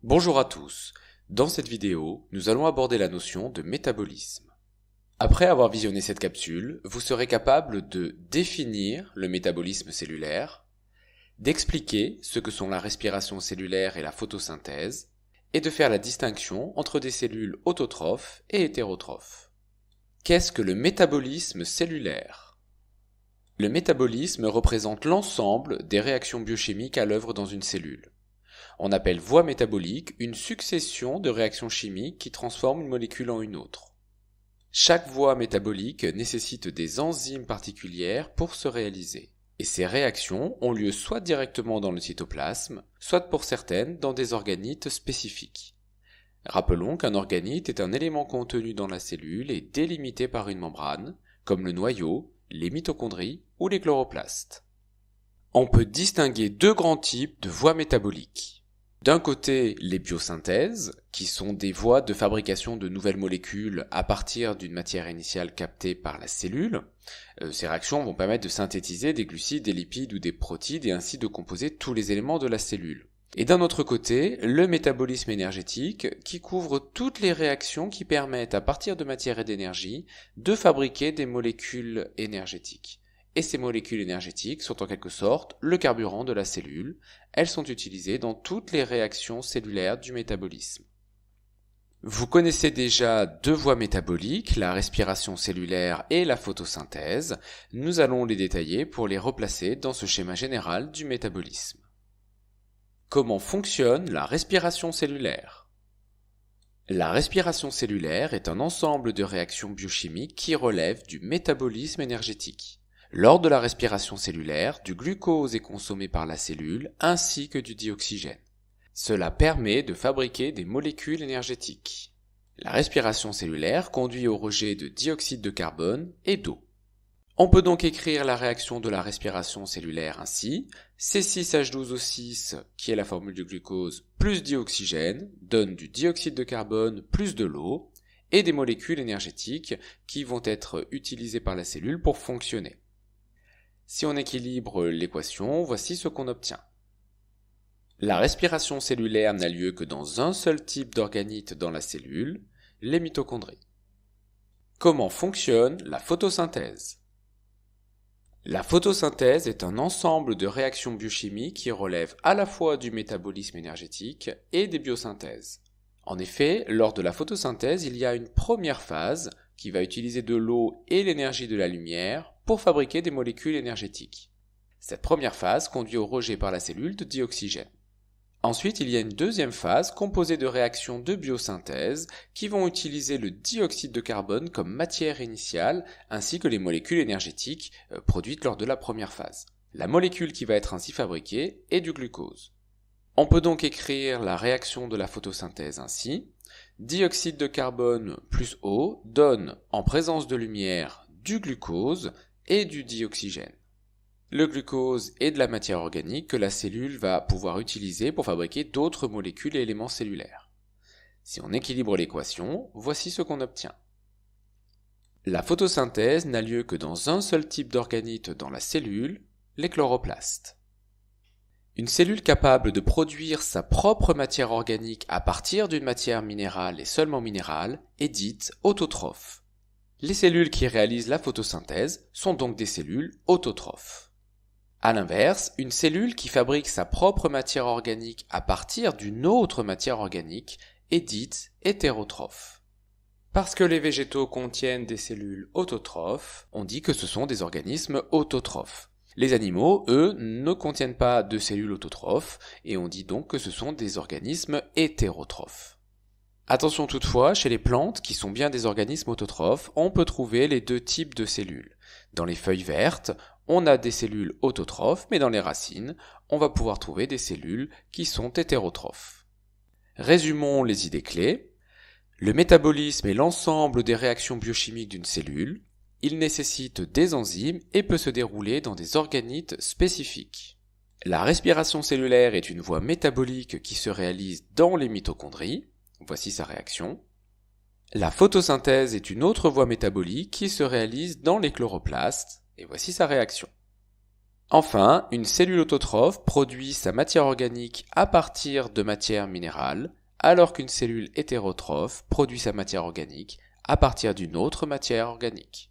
Bonjour à tous. Dans cette vidéo, nous allons aborder la notion de métabolisme. Après avoir visionné cette capsule, vous serez capable de définir le métabolisme cellulaire, d'expliquer ce que sont la respiration cellulaire et la photosynthèse, et de faire la distinction entre des cellules autotrophes et hétérotrophes. Qu'est-ce que le métabolisme cellulaire ? Le métabolisme représente l'ensemble des réactions biochimiques à l'œuvre dans une cellule. On appelle voie métabolique une succession de réactions chimiques qui transforment une molécule en une autre. Chaque voie métabolique nécessite des enzymes particulières pour se réaliser. Et ces réactions ont lieu soit directement dans le cytoplasme, soit pour certaines dans des organites spécifiques. Rappelons qu'un organite est un élément contenu dans la cellule et délimité par une membrane, comme le noyau, les mitochondries ou les chloroplastes. On peut distinguer deux grands types de voies métaboliques. D'un côté, les biosynthèses, qui sont des voies de fabrication de nouvelles molécules à partir d'une matière initiale captée par la cellule. Ces réactions vont permettre de synthétiser des glucides, des lipides ou des protides et ainsi de composer tous les éléments de la cellule. Et d'un autre côté, le métabolisme énergétique, qui couvre toutes les réactions qui permettent à partir de matière et d'énergie de fabriquer des molécules énergétiques. Et ces molécules énergétiques sont en quelque sorte le carburant de la cellule. Elles sont utilisées dans toutes les réactions cellulaires du métabolisme. Vous connaissez déjà deux voies métaboliques, la respiration cellulaire et la photosynthèse. Nous allons les détailler pour les replacer dans ce schéma général du métabolisme. Comment fonctionne la respiration cellulaire ? La respiration cellulaire est un ensemble de réactions biochimiques qui relèvent du métabolisme énergétique. Lors de la respiration cellulaire, du glucose est consommé par la cellule ainsi que du dioxygène. Cela permet de fabriquer des molécules énergétiques. La respiration cellulaire conduit au rejet de dioxyde de carbone et d'eau. On peut donc écrire la réaction de la respiration cellulaire ainsi. C6H12O6, qui est la formule du glucose, plus dioxygène, donne du dioxyde de carbone plus de l'eau, et des molécules énergétiques qui vont être utilisées par la cellule pour fonctionner. Si on équilibre l'équation, voici ce qu'on obtient. La respiration cellulaire n'a lieu que dans un seul type d'organite dans la cellule, les mitochondries. Comment fonctionne la photosynthèse ? La photosynthèse est un ensemble de réactions biochimiques qui relèvent à la fois du métabolisme énergétique et des biosynthèses. En effet, lors de la photosynthèse, il y a une première phase qui va utiliser de l'eau et l'énergie de la lumière pour fabriquer des molécules énergétiques. Cette première phase conduit au rejet par la cellule de dioxygène. Ensuite, il y a une deuxième phase composée de réactions de biosynthèse qui vont utiliser le dioxyde de carbone comme matière initiale ainsi que les molécules énergétiques produites lors de la première phase. La molécule qui va être ainsi fabriquée est du glucose. On peut donc écrire la réaction de la photosynthèse ainsi. Dioxyde de carbone plus eau donne, en présence de lumière, du glucose et du dioxygène. Le glucose est de la matière organique que la cellule va pouvoir utiliser pour fabriquer d'autres molécules et éléments cellulaires. Si on équilibre l'équation, voici ce qu'on obtient. La photosynthèse n'a lieu que dans un seul type d'organite dans la cellule, les chloroplastes. Une cellule capable de produire sa propre matière organique à partir d'une matière minérale et seulement minérale est dite autotrophe. Les cellules qui réalisent la photosynthèse sont donc des cellules autotrophes. À l'inverse, une cellule qui fabrique sa propre matière organique à partir d'une autre matière organique est dite hétérotrophe. Parce que les végétaux contiennent des cellules autotrophes, on dit que ce sont des organismes autotrophes. Les animaux, eux, ne contiennent pas de cellules autotrophes et on dit donc que ce sont des organismes hétérotrophes. Attention toutefois, chez les plantes, qui sont bien des organismes autotrophes, on peut trouver les deux types de cellules. Dans les feuilles vertes, on a des cellules autotrophes, mais dans les racines, on va pouvoir trouver des cellules qui sont hétérotrophes. Résumons les idées clés. Le métabolisme est l'ensemble des réactions biochimiques d'une cellule. Il nécessite des enzymes et peut se dérouler dans des organites spécifiques. La respiration cellulaire est une voie métabolique qui se réalise dans les mitochondries. Voici sa réaction. La photosynthèse est une autre voie métabolique qui se réalise dans les chloroplastes. Et voici sa réaction. Enfin, une cellule autotrophe produit sa matière organique à partir de matière minérale, alors qu'une cellule hétérotrophe produit sa matière organique à partir d'une autre matière organique.